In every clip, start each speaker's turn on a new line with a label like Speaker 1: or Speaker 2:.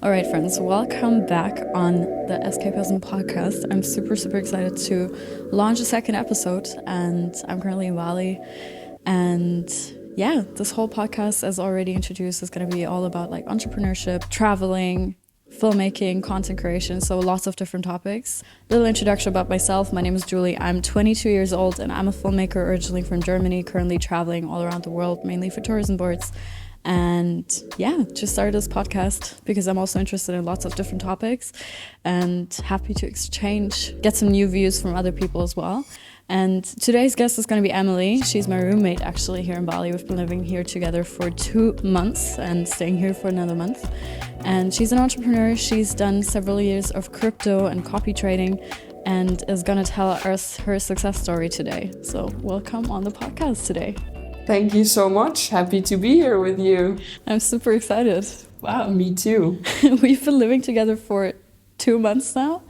Speaker 1: All right, friends, welcome back on the Escapism podcast. I'm super excited to launch a second episode, and I'm currently in Bali. And yeah, this whole podcast, as already introduced, is going to be all about like entrepreneurship, traveling, filmmaking, content creation, so lots of different topics. Little introduction about myself. My name is Julie. I'm 22 years old, and I'm a filmmaker originally from Germany, currently traveling all around the world, mainly for tourism boards. And yeah, just started this podcast because I'm also interested in lots of different topics and happy to exchange, get some new views from other people as well. And today's guest is going to be Emilie. She's my roommate actually here in Bali. We've been living here together for 2 months and staying here for another month. And she's an entrepreneur. She's done several years of crypto and copy trading and is going to tell us her success story today. So welcome on the podcast today.
Speaker 2: Thank you so much. Happy to be here with you.
Speaker 1: I'm super excited. Wow.
Speaker 2: Me too.
Speaker 1: We've been living together for 2 months now.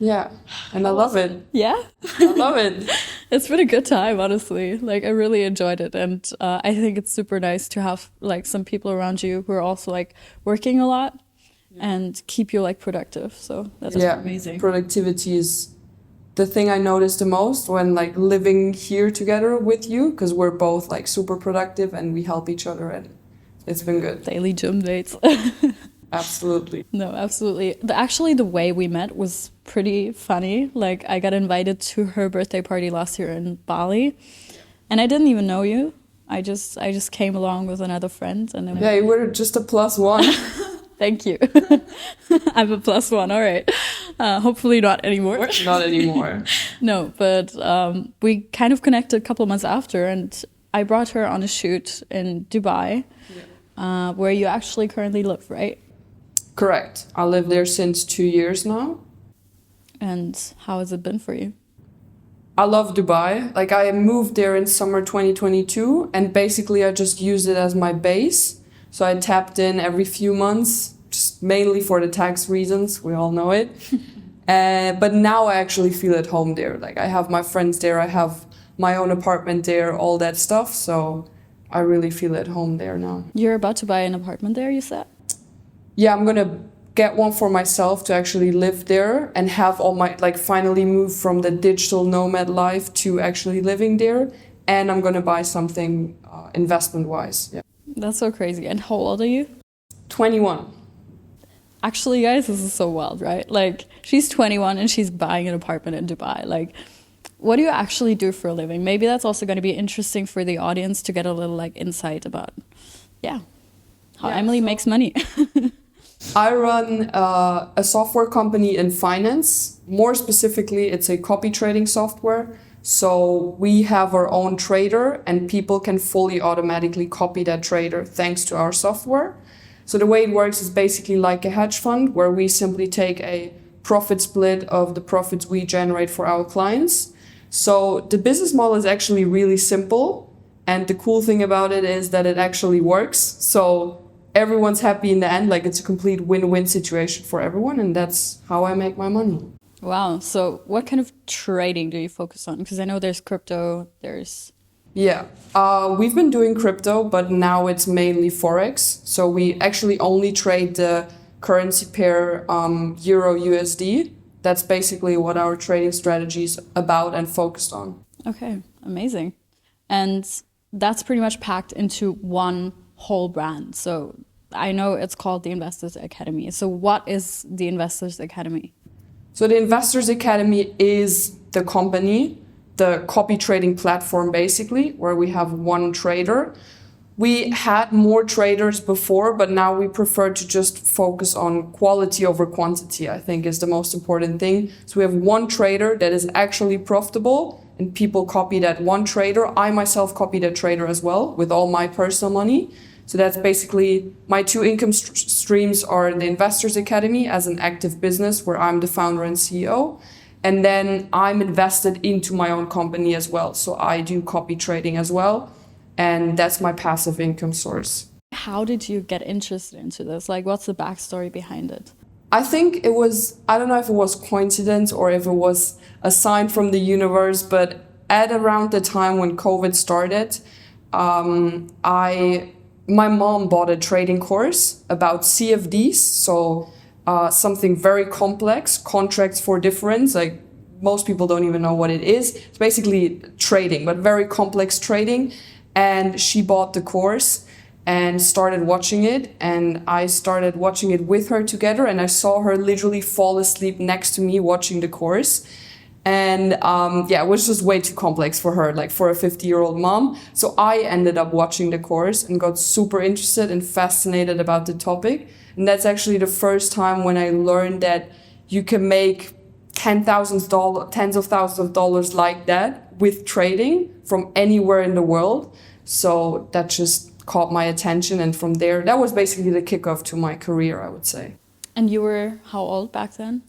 Speaker 2: Yeah, and I love it.
Speaker 1: Yeah?
Speaker 2: I love it.
Speaker 1: It's been a good time, honestly. Like, I really enjoyed it. And I think it's super nice to have, like, some people around you who are also, like, working a lot and keep you, like, productive. So that's amazing.
Speaker 2: Productivity is the thing I noticed the most when like living here together with you, because we're both like super productive and we help each other, and it's been good.
Speaker 1: Daily gym dates.
Speaker 2: Absolutely.
Speaker 1: No, absolutely. Actually, the way we met was pretty funny. Like, I got invited to her birthday party last year in Bali, and I didn't even know you. I just came along with another friend, and then
Speaker 2: you were just a +1.
Speaker 1: Thank you. I'm a +1. All right. Hopefully not anymore.
Speaker 2: Not anymore.
Speaker 1: No, but we kind of connected a couple of months after, and I brought her on a shoot in Dubai, where you actually currently live, right?
Speaker 2: Correct. I live there since 2 years now.
Speaker 1: And how has it been for you?
Speaker 2: I love Dubai. Like, I moved there in summer 2022, and basically I just used it as my base. So I tapped in every few months, just mainly for the tax reasons. We all know it. But now I actually feel at home there. Like, I have my friends there. I have my own apartment there, all that stuff. So I really feel at home there now.
Speaker 1: You're about to buy an apartment there, you said?
Speaker 2: Yeah, I'm going to get one for myself to actually live there and have all my, like, finally move from the digital nomad life to actually living there. And I'm going to buy something investment-wise. Yeah.
Speaker 1: That's so crazy. And how old are you?
Speaker 2: 21.
Speaker 1: Actually, guys, this is so wild, right? Like, she's 21 and she's buying an apartment in Dubai. Like, what do you actually do for a living? Maybe that's also going to be interesting for the audience to get a little, like, insight about, how Emilie makes money.
Speaker 2: I run a software company in finance. More specifically, it's a copy trading software. So we have our own trader, and people can fully automatically copy that trader thanks to our software. So the way it works is basically like a hedge fund, where we simply take a profit split of the profits we generate for our clients. So the business model is actually really simple. And the cool thing about it is that it actually works. So everyone's happy in the end. Like, it's a complete win-win situation for everyone. And that's how I make my money.
Speaker 1: Wow. So what kind of trading do you focus on? Because I know there's crypto, there's...
Speaker 2: Yeah, we've been doing crypto, but now it's mainly Forex. So we actually only trade the currency pair Euro USD. That's basically what our trading strategy is about and focused on.
Speaker 1: Okay, amazing. And that's pretty much packed into one whole brand. So I know it's called the Investors Academy. So what is the Investors Academy?
Speaker 2: So the Investors Academy is the company, the copy trading platform, basically, where we have one trader. We had more traders before, but now we prefer to just focus on quality over quantity, I think is the most important thing. So we have one trader that is actually profitable, and people copy that one trader. I myself copy that trader as well with all my personal money. So that's basically my two income streams are the Investors Academy as an active business where I'm the founder and CEO. And then I'm invested into my own company as well. So I do copy trading as well. And that's my passive income source.
Speaker 1: How did you get interested into this? Like, what's the backstory behind it?
Speaker 2: I think it was, I don't know if it was coincidence or if it was a sign from the universe, but at around the time when COVID started, I my mom bought a trading course about CFDs, so something very complex, contracts for difference. Like most people don't even know what it is. It's basically trading, but very complex trading. And she bought the course and started watching it, and I started watching it with her together, and I saw her literally fall asleep next to me watching the course. And it was just way too complex for her, like for a 50-year-old mom. So I ended up watching the course and got super interested and fascinated about the topic. And that's actually the first time when I learned that you can make tens of thousands of dollars like that with trading from anywhere in the world. So that just caught my attention. And from there, that was basically the kickoff to my career, I would say.
Speaker 1: And you were how old back then?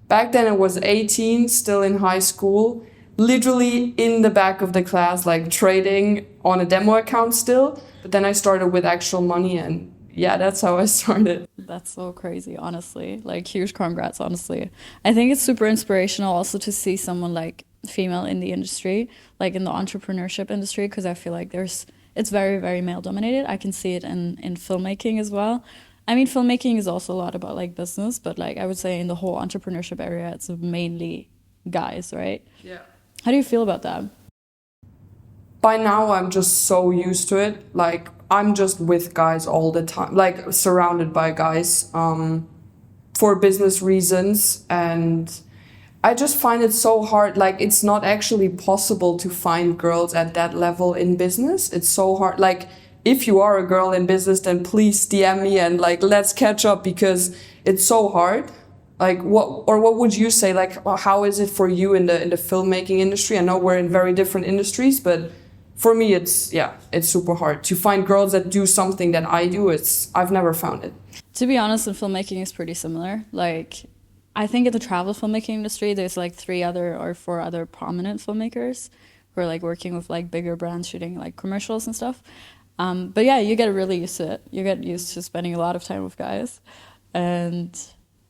Speaker 2: Back then I was 18, still in high school, literally in the back of the class, like trading on a demo account still. But then I started with actual money, and yeah, that's how I started.
Speaker 1: That's so crazy, honestly. Like, huge congrats, honestly. I think it's super inspirational also to see someone like female in the industry, like in the entrepreneurship industry, because I feel like it's very, very male dominated. I can see it in filmmaking as well. I mean, filmmaking is also a lot about like business, but like I would say in the whole entrepreneurship area, it's mainly guys, right?
Speaker 2: Yeah.
Speaker 1: How do you feel about that?
Speaker 2: By now, I'm just so used to it. Like, I'm just with guys all the time, like surrounded by guys for business reasons. And I just find it so hard. Like, it's not actually possible to find girls at that level in business. It's so hard. Like, if you are a girl in business, then please DM me and like, let's catch up, because it's so hard. Like, what would you say? Like, how is it for you in the filmmaking industry? I know we're in very different industries, but for me, it's super hard to find girls that do something that I do. I've never found it.
Speaker 1: To be honest, in filmmaking is pretty similar. Like, I think in the travel filmmaking industry, there's like 4 other prominent filmmakers who are like working with like bigger brands shooting like commercials and stuff. But yeah, you get really used to it. You get used to spending a lot of time with guys, and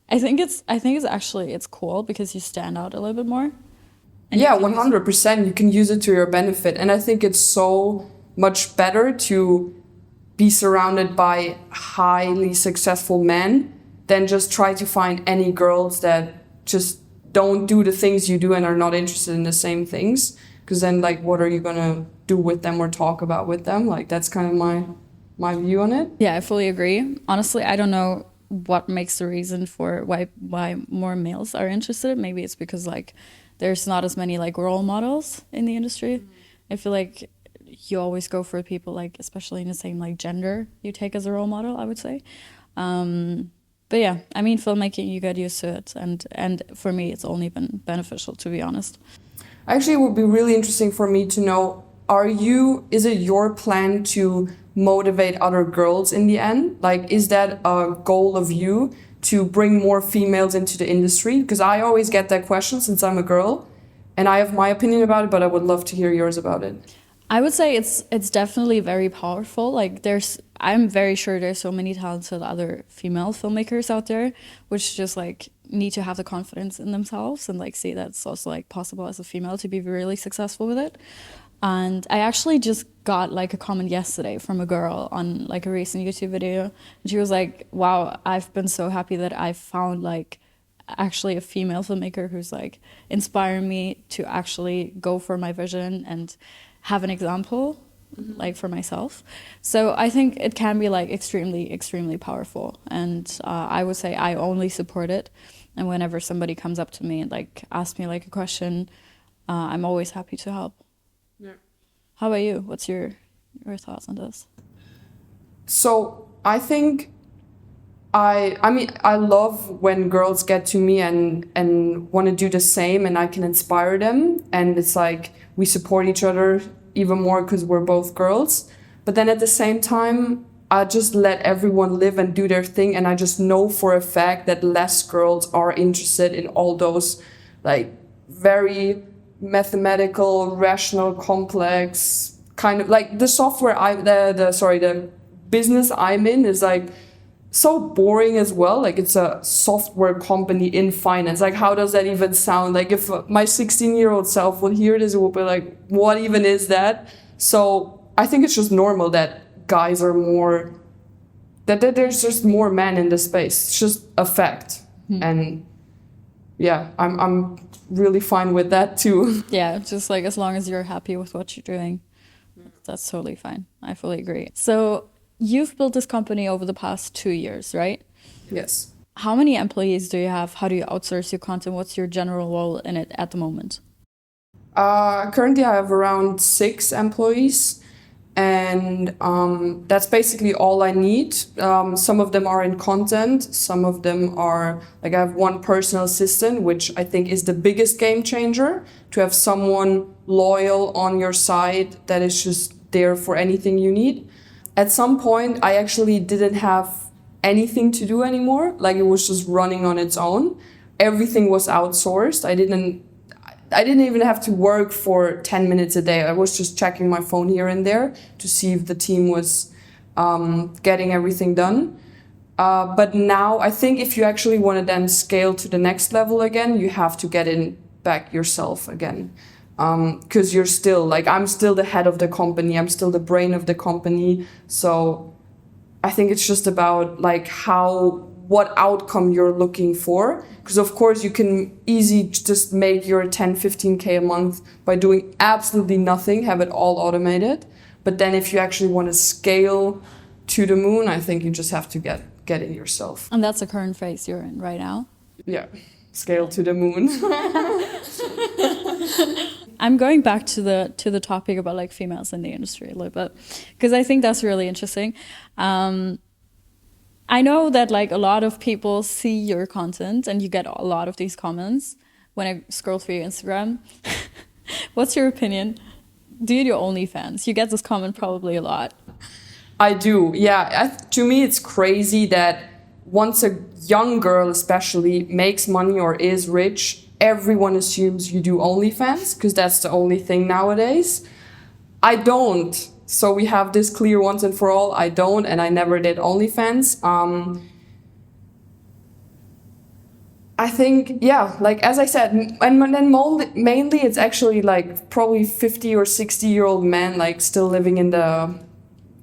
Speaker 1: I think it's actually cool because you stand out a little bit more.
Speaker 2: Yeah, 100%. You can use it to your benefit, and I think it's so much better to be surrounded by highly successful men than just try to find any girls that just don't do the things you do and are not interested in the same things. Because then, like, what are you gonna do with them or talk about with them? Like, that's kind of my view on it.
Speaker 1: Yeah, I fully agree. Honestly, I don't know what makes the reason for why more males are interested. Maybe it's because like there's not as many like role models in the industry. I feel like you always go for people like, especially in the same like gender you take as a role model, I would say. But yeah, I mean, filmmaking, you get used to it, and for me, it's only been beneficial, to be honest.
Speaker 2: Actually, it would be really interesting for me to know, is it your plan to motivate other girls in the end? Like, is that a goal of you to bring more females into the industry? Because I always get that question since I'm a girl, and I have my opinion about it, but I would love to hear yours about it.
Speaker 1: I would say it's definitely very powerful. Like, I'm very sure there's so many talented other female filmmakers out there, which just like need to have the confidence in themselves and like see that it's also like possible as a female to be really successful with it. And I actually just got like a comment yesterday from a girl on like a recent YouTube video, and she was like, wow, I've been so happy that I found like actually a female filmmaker who's like inspiring me to actually go for my vision and have an example like for myself. So I think it can be like extremely, extremely powerful. And I would say I only support it. And whenever somebody comes up to me and like asks me like a question, I'm always happy to help. Yeah. How about you? What's your thoughts on this?
Speaker 2: So I think I mean, I love when girls get to me and want to do the same, and I can inspire them. And it's like we support each other even more because we're both girls. But then at the same time, I just let everyone live and do their thing. And I just know for a fact that less girls are interested in all those like very mathematical, rational, complex kind of like the software the business I'm in is like so boring as well. Like, it's a software company in finance. Like, how does that even sound? Like, if my 16-year-old self would hear this, it would be like, what even is that? So I think it's just normal that guys are more, that there's just more men in the space. It's just a fact. And yeah, I'm really fine with that too.
Speaker 1: Yeah, just like as long as you're happy with what you're doing, that's totally fine. I fully agree. So you've built this company over the past 2 years, right?
Speaker 2: Yes.
Speaker 1: How many employees do you have? How do you outsource your content? What's your general role in it at the moment?
Speaker 2: Currently, I have around 6 employees, and that's basically all I need. Some of them are in content, some of them are like I have one personal assistant, which I think is the biggest game changer, to have someone loyal on your side that is just there for anything you need. At some point, I actually didn't have anything to do anymore. Like, it was just running on its own. Everything was outsourced. I didn't even have to work for 10 minutes a day. I was just checking my phone here and there to see if the team was getting everything done. But now I think if you actually want to then scale to the next level again, you have to get in back yourself again. Because you're still, like, I'm still the head of the company. I'm still the brain of the company. So I think it's just about like what outcome you're looking for. Because of course you can easily just make your 10, 15K a month by doing absolutely nothing, have it all automated. But then if you actually want to scale to the moon, I think you just have to get in yourself.
Speaker 1: And that's the current phase you're in right now?
Speaker 2: Yeah, scale to the moon.
Speaker 1: I'm going back to the topic about like females in the industry a little bit, because I think that's really interesting. I know that like a lot of people see your content and you get a lot of these comments when I scroll through your Instagram. What's your opinion? Do you do OnlyFans? You get this comment probably a lot.
Speaker 2: I do, yeah. To me, it's crazy that once a young girl especially makes money or is rich, everyone assumes you do OnlyFans because that's the only thing nowadays. I don't. So we have this clear once and for all. I don't, and I never did OnlyFans. I think, yeah, like as I said, and then mainly it's actually like probably 50 or 60-year-old men like still living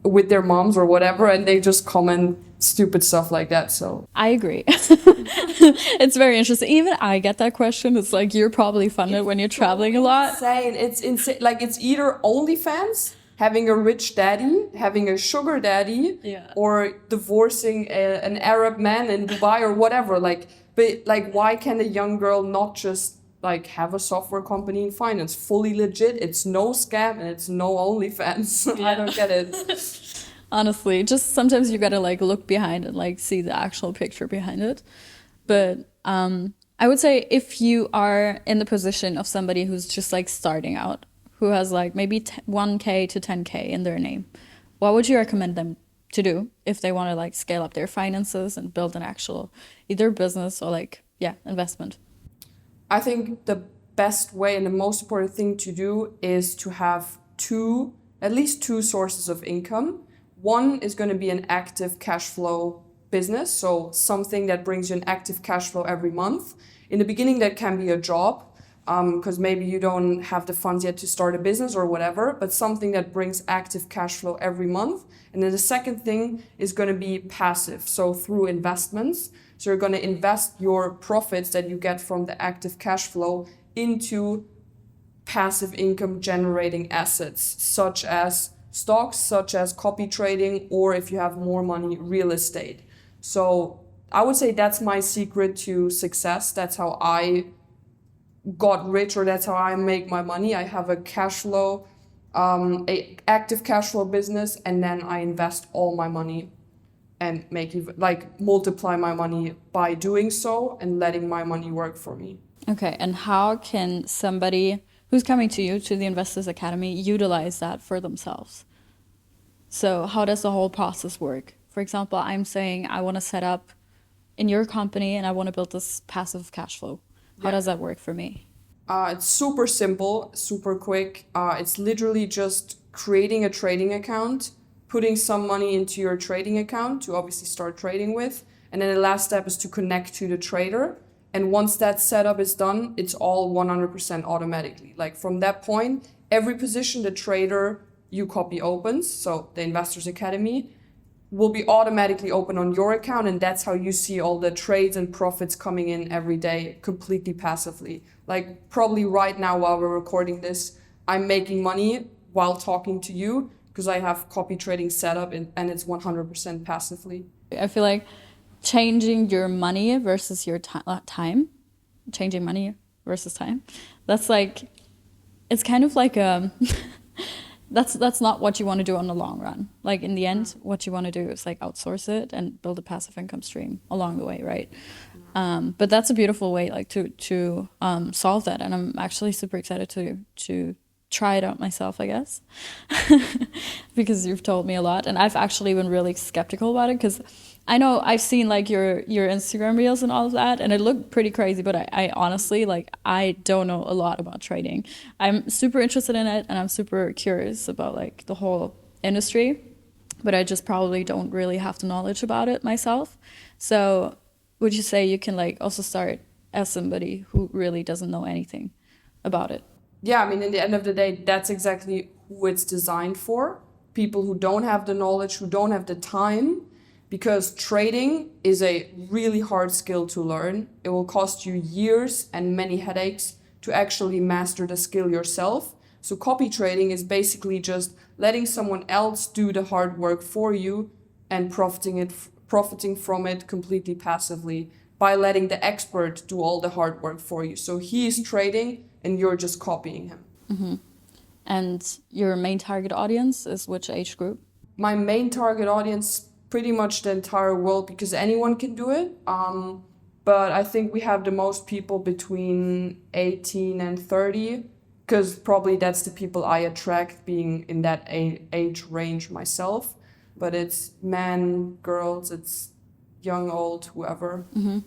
Speaker 2: with their moms or whatever, and they just comment stupid stuff like that. So
Speaker 1: I agree. It's very interesting. Even I get that question. It's like you're probably funded when you're traveling a lot.
Speaker 2: Insane. It's insane. Like it's either OnlyFans, having a rich daddy, having a sugar daddy, or divorcing an Arab man in Dubai or whatever. Like, but like, why can a young girl not just like have a software company in finance, fully legit? It's no scam and it's no OnlyFans. I don't get it.
Speaker 1: Honestly, just sometimes you gotta like look behind and like see the actual picture behind it. But I would say if you are in the position of somebody who's just like starting out, who has like maybe 1K to 10K in their name, what would you recommend them to do if they want to like scale up their finances and build an actual either business or like, investment?
Speaker 2: I think the best way and the most important thing to do is to have at least two sources of income. One is going to be an active cash flow business, so something that brings you an active cash flow every month. In the beginning, that can be a job, because maybe you don't have the funds yet to start a business or whatever, but something that brings active cash flow every month. And then the second thing is going to be passive, so through investments. So you're going to invest your profits that you get from the active cash flow into passive income generating assets, such as stocks, such as copy trading, or if you have more money, real estate. So I would say that's my secret to success. That's how I got rich, or that's how I make my money. I have a cash flow, a active cash flow business, and then I invest all my money and multiply my money by doing so and letting my money work for me.
Speaker 1: Okay, and how can somebody who's coming to you, to the Investors Academy, utilize that for themselves? So how does the whole process work? For example, I'm saying I want to set up in your company and I want to build this passive cash flow. How does that work for me?
Speaker 2: It's super simple, super quick. It's literally just creating a trading account, putting some money into your trading account to obviously start trading with. And then the last step is to connect to the trader. And once that setup is done, it's all 100% automatically. Like from that point, every position the trader UCopy opens, so the Investors Academy, will be automatically open on your account, and that's how you see all the trades and profits coming in every day completely passively. Like probably right now while we're recording this, I'm making money while talking to you because I have copy trading set up and it's 100% passively.
Speaker 1: I feel like changing your money versus your time, changing money versus time, that's like, it's kind of like that's not what you want to do on the long run. Like in the end, what you want to do is like outsource it and build a passive income stream along the way, right? But that's a beautiful way like to solve that, and I'm actually super excited to try it out myself, I guess, because you've told me a lot, and I've actually been really skeptical about it because I know I've seen like your Instagram reels and all of that, and it looked pretty crazy, but I honestly like I don't know a lot about trading. I'm super interested in it, and I'm super curious about like the whole industry, but I just probably don't really have the knowledge about it myself. So would you say you can like also start as somebody who really doesn't know anything about it?
Speaker 2: Yeah, I mean, in the end of the day, that's exactly who it's designed for. People who don't have the knowledge, who don't have the time, because trading is a really hard skill to learn. It will cost you years and many headaches to actually master the skill yourself. So copy trading is basically just letting someone else do the hard work for you and profiting from it completely passively by letting the expert do all the hard work for you. So he is trading and you're just copying him.
Speaker 1: Mm-hmm. And your main target audience is which age group?
Speaker 2: My main target audience, pretty much the entire world, because anyone can do it. But I think we have the most people between 18 and 30, because probably that's the people I attract, being in that age range myself. But it's men, girls, it's young, old, whoever.
Speaker 1: Mm-hmm.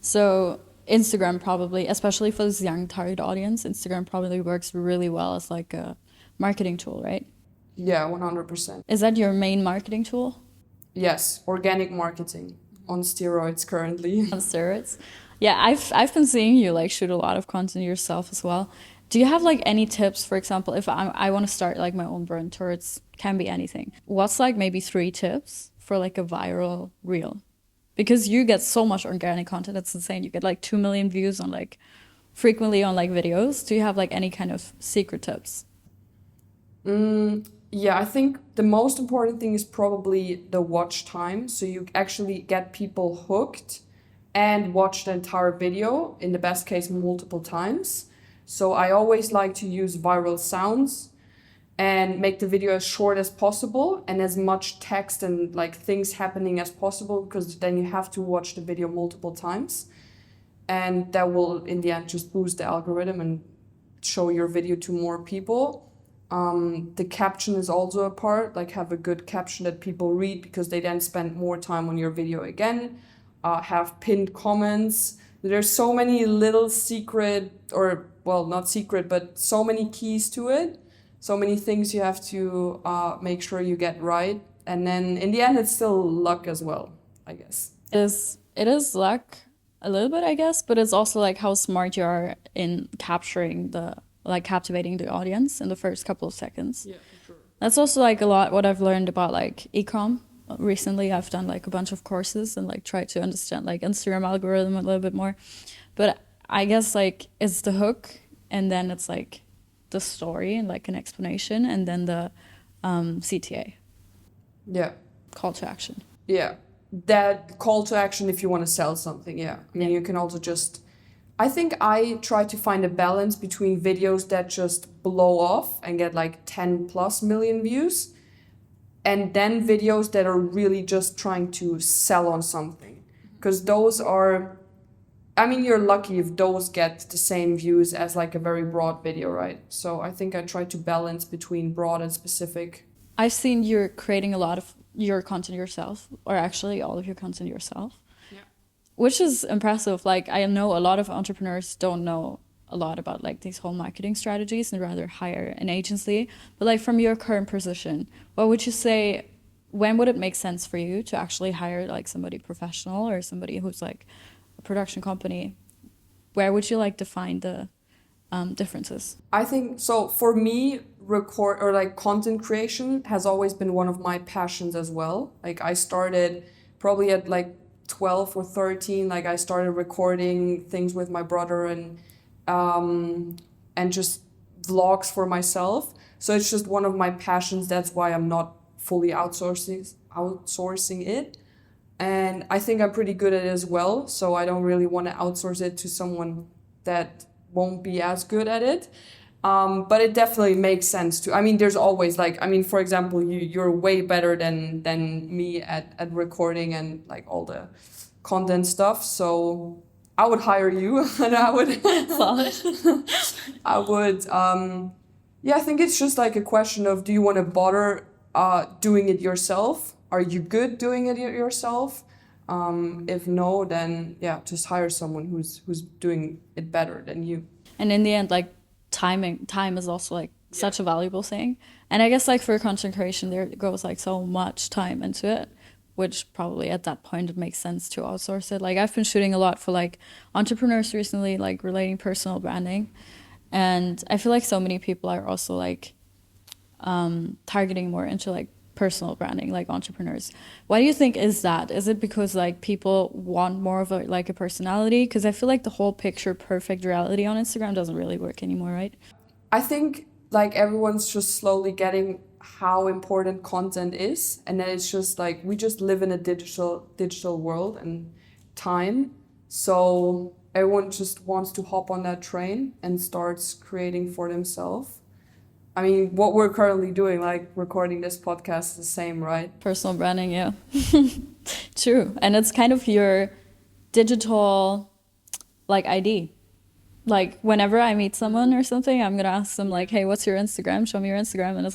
Speaker 1: So Instagram probably, especially for this young target audience, Instagram probably works really well as like a marketing tool, right?
Speaker 2: Yeah, 100%.
Speaker 1: Is that your main marketing tool?
Speaker 2: Yes, organic marketing on steroids currently.
Speaker 1: On steroids? Yeah, I've been seeing you like shoot a lot of content yourself as well. Do you have like any tips, for example, if I want to start like my own brand, or it can be anything. What's like maybe 3 tips for like a viral reel? Because you get so much organic content, it's insane. You get like 2 million views on like frequently on like videos. Do you have like any kind of secret tips?
Speaker 2: Yeah, I think the most important thing is probably the watch time. So you actually get people hooked and watch the entire video, in the best case, multiple times. So I always like to use viral sounds and make the video as short as possible and as much text and like things happening as possible, because then you have to watch the video multiple times. And that will, in the end, just boost the algorithm and show your video to more people. The caption is also a part, like have a good caption that people read, because they then spend more time on your video again. Have pinned comments. There's so many little secret, or well, not secret, but so many keys to it. So many things you have to make sure you get right. And then in the end, it's still luck as well, I guess.
Speaker 1: It is luck a little bit, I guess, but it's also like how smart you are in capturing captivating the audience in the first couple of seconds.
Speaker 2: Yeah, for sure.
Speaker 1: That's also like a lot what I've learned about like e-com. Recently, I've done like a bunch of courses and like tried to understand like Instagram algorithm a little bit more. But I guess like it's the hook, and then it's like the story and like an explanation, and then the CTA.
Speaker 2: Yeah.
Speaker 1: Call to action.
Speaker 2: Yeah. That call to action if you want to sell something. Yeah. I mean, you can also just, I think I try to find a balance between videos that just blow off and get like 10 plus million views, and then videos that are really just trying to sell on something. Because those are, I mean, you're lucky if those get the same views as like a very broad video, right? So I think I try to balance between broad and specific.
Speaker 1: I've seen you're creating a lot of your content yourself, or actually all of your content yourself.
Speaker 2: Yeah.
Speaker 1: Which is impressive. Like I know a lot of entrepreneurs don't know a lot about like these whole marketing strategies and rather hire an agency. But like from your current position, what would you say, when would it make sense for you to actually hire like somebody professional or somebody who's like a production company? Where would you like to find the differences?
Speaker 2: I think so. For me, record or like content creation has always been one of my passions as well. Like I started probably at like 12 or 13, like I started recording things with my brother and just vlogs for myself. So it's just one of my passions. That's why I'm not fully outsourcing it. And I think I'm pretty good at it as well. So I don't really want to outsource it to someone that won't be as good at it. But it definitely makes sense to. I mean, there's always like, I mean, for example, you're way better than me at recording and like all the content stuff. So I would hire you, and I would. I would. Yeah, I think it's just like a question of, do you want to bother doing it yourself? Are you good doing it yourself? If no, then yeah, just hire someone who's doing it better than you.
Speaker 1: And in the end, like time is also like such a valuable thing. And I guess like for content creation, there goes like so much time into it, which probably at that point it makes sense to outsource it. Like I've been shooting a lot for like entrepreneurs recently, like relating personal branding. And I feel like so many people are also like targeting more into like personal branding, like entrepreneurs. Why do you think is that? Is it because like people want more of a like a personality? Because I feel like the whole picture perfect reality on Instagram doesn't really work anymore, right?
Speaker 2: I think like everyone's just slowly getting how important content is, and then it's just like we just live in a digital world and time. So everyone just wants to hop on that train and starts creating for themselves. I mean, what we're currently doing, like recording this podcast, is the same, right?
Speaker 1: Personal branding, yeah. True. And it's kind of your digital like ID. Like whenever I meet someone or something, I'm gonna ask them like, hey, what's your Instagram? Show me your Instagram. And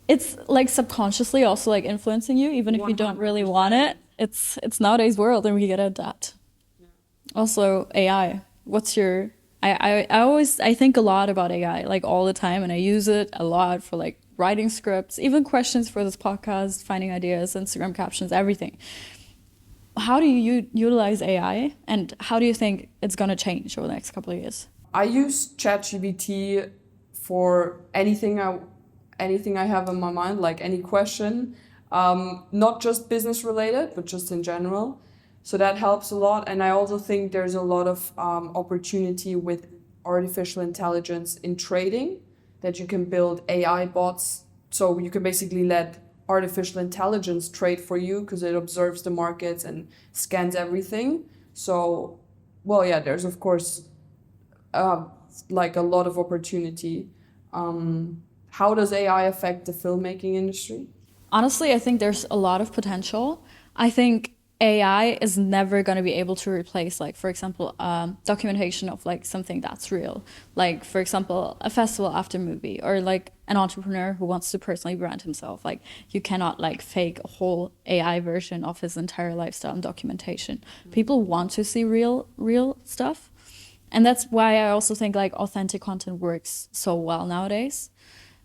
Speaker 1: it's like subconsciously also like influencing you, even if you don't really want it. It's nowadays world and we gotta adapt. Yeah. Also AI. What's your I think a lot about AI like all the time, and I use it a lot for like writing scripts, even questions for this podcast, finding ideas, Instagram captions, everything. How do you utilize AI, and how do you think it's going to change over the next couple of years?
Speaker 2: I use ChatGPT for anything I have in my mind, like any question, not just business related, but just in general. So that helps a lot. And I also think there's a lot of opportunity with artificial intelligence in trading, that you can build AI bots. So you can basically let artificial intelligence trade for you because it observes the markets and scans everything. So, well, yeah, there's of course like a lot of opportunity. How does AI affect the filmmaking industry?
Speaker 1: Honestly, I think there's a lot of potential. I think AI is never going to be able to replace, like, for example, documentation of like something that's real. Like, for example, a festival after movie, or like an entrepreneur who wants to personally brand himself. Like, you cannot like fake a whole AI version of his entire lifestyle and documentation. Mm-hmm. People want to see real stuff. And that's why I also think like authentic content works so well nowadays,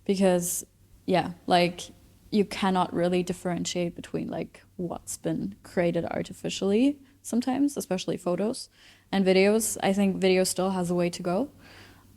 Speaker 1: because yeah, like you cannot really differentiate between like what's been created artificially sometimes, especially photos and videos. I think video still has a way to go.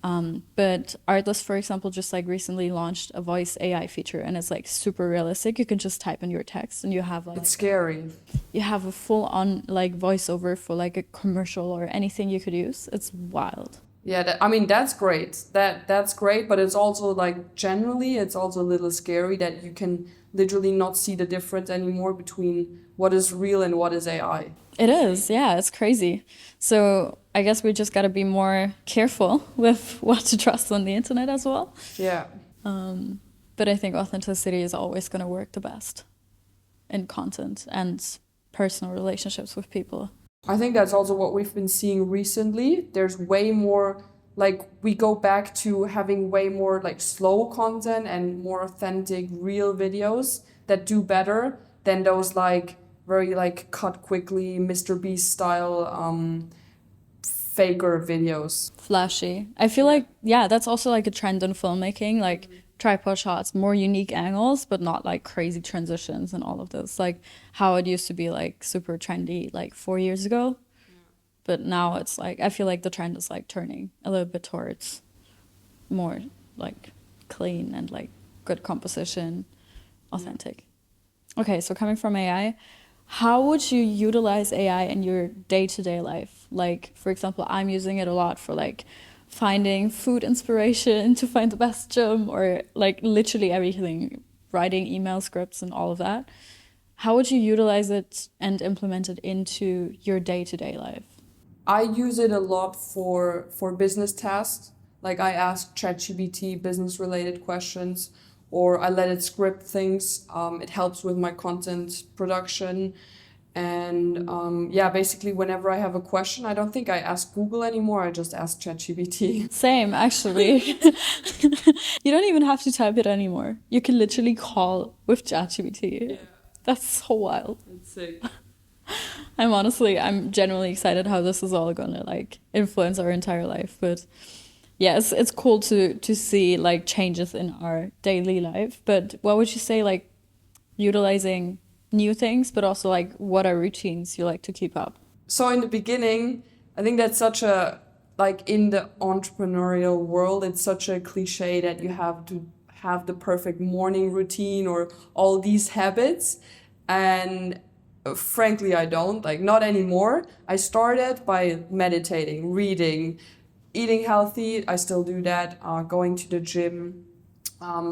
Speaker 1: But Artlist, for example, just like recently launched a voice AI feature, and it's like super realistic. You can just type in your text and you have like...
Speaker 2: It's scary.
Speaker 1: You have a full on like voiceover for like a commercial or anything you could use. It's wild.
Speaker 2: Yeah, I mean, that's great. That's great, but it's also like generally, it's also a little scary that you can literally not see the difference anymore between what is real and what is AI.
Speaker 1: It is, yeah, it's crazy. So I guess we just got to be more careful with what to trust on the internet as well.
Speaker 2: Yeah.
Speaker 1: But I think authenticity is always going to work the best in content and personal relationships with people.
Speaker 2: I think that's also what we've been seeing recently. There's way more, like, we go back to having way more like slow content and more authentic, real videos that do better than those like very like cut quickly, Mr. Beast style faker videos.
Speaker 1: Flashy. I feel like, yeah, that's also like a trend in filmmaking, like tripod shots, more unique angles, but not like crazy transitions and all of this. Like how it used to be like super trendy like 4 years ago. Yeah. But now it's like, I feel like the trend is like turning a little bit towards more like clean and like good composition, authentic. Okay, so coming from AI, how would you utilize AI in your day-to-day life? Like, for example, I'm using it a lot for like finding food inspiration to find the best gym, or like literally everything, writing email scripts and all of that. How would you utilize it and implement it into your day-to-day life?
Speaker 2: I use it a lot for business tasks. Like I ask ChatGPT business related questions, or I let it script things. It helps with my content production. And yeah, basically, whenever I have a question, I don't think I ask Google anymore. I just ask ChatGPT.
Speaker 1: Same, actually. You don't even have to type it anymore. You can literally call with ChatGPT.
Speaker 2: Yeah.
Speaker 1: That's so wild.
Speaker 2: It's sick.
Speaker 1: I'm genuinely excited how this is all gonna like influence our entire life. But yeah, it's cool to see like changes in our daily life. But what would you say, like utilizing new things, but also like what are routines you like to keep up?
Speaker 2: So in the beginning, I think that's such a, like in the entrepreneurial world, it's such a cliche that you have to have the perfect morning routine or all these habits. And frankly, I don't, like not anymore. I started by meditating, reading, eating healthy. I still do that, going to the gym.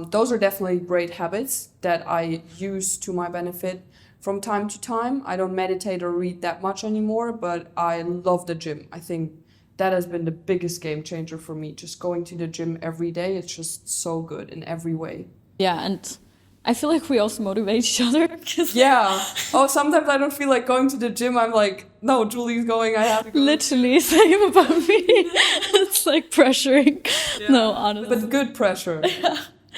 Speaker 2: Those are definitely great habits that I use to my benefit from time to time. I don't meditate or read that much anymore, but I love the gym. I think that has been the biggest game changer for me. Just going to the gym every day, it's just so good in every way.
Speaker 1: Yeah, and I feel like we also motivate each other.
Speaker 2: Yeah. Oh, sometimes I don't feel like going to the gym. I'm like, no, Julie's going. I have to go.
Speaker 1: Literally, same about me. It's like pressuring.
Speaker 2: Yeah.
Speaker 1: No, honestly.
Speaker 2: But good pressure.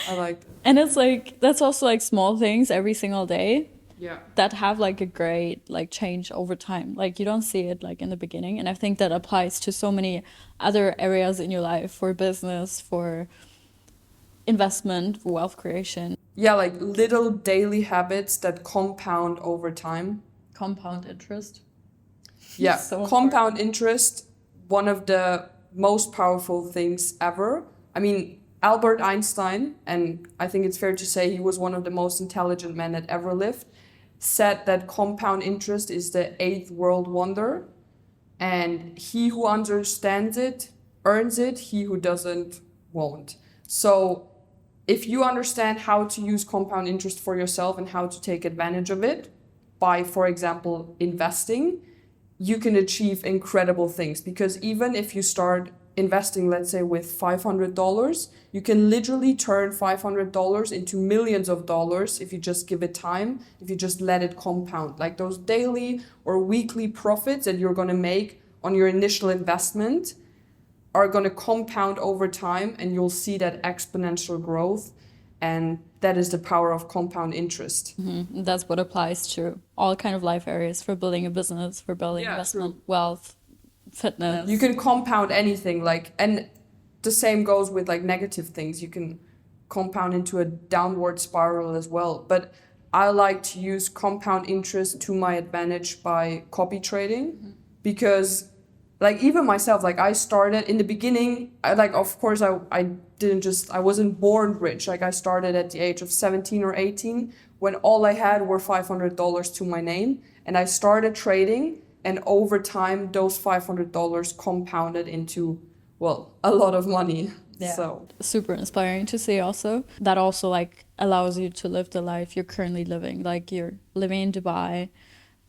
Speaker 2: I like it.
Speaker 1: And it's like, that's also like small things every single day.
Speaker 2: Yeah.
Speaker 1: That have like a great like change over time. Like you don't see it like in the beginning, and I think that applies to so many other areas in your life, for business, for investment, for wealth creation.
Speaker 2: Yeah, like little daily habits that compound over time.
Speaker 1: Compound interest.
Speaker 2: Yeah,
Speaker 1: So
Speaker 2: compound interest, one of the most powerful things ever. I mean, Albert Einstein, and I think it's fair to say he was one of the most intelligent men that ever lived, said that compound interest is the eighth world wonder, and he who understands it earns it, he who doesn't won't. So if you understand how to use compound interest for yourself and how to take advantage of it by, for example, investing, you can achieve incredible things. Because even if you start investing, let's say with $500, you can literally turn $500 into millions of dollars if you just give it time, if you just let it compound. Like those daily or weekly profits that you're going to make on your initial investment are going to compound over time, and you'll see that exponential growth. And that is the power of compound interest.
Speaker 1: Mm-hmm. That's what applies to all kind of life areas, for building a business, for building investment, wealth, fitness.
Speaker 2: You can compound anything, like, and the same goes with like negative things. You can compound into a downward spiral as well. But I like to use compound interest to my advantage by copy trading, because like even myself, like I started in the beginning, I wasn't born rich. Like I started at the age of 17 or 18 when all I had were $500 to my name, and I started trading. And over time, those $500 compounded into, well, a lot of money.
Speaker 1: Yeah.
Speaker 2: So
Speaker 1: super inspiring to see also. That also like allows you to live the life you're currently living. Like you're living in Dubai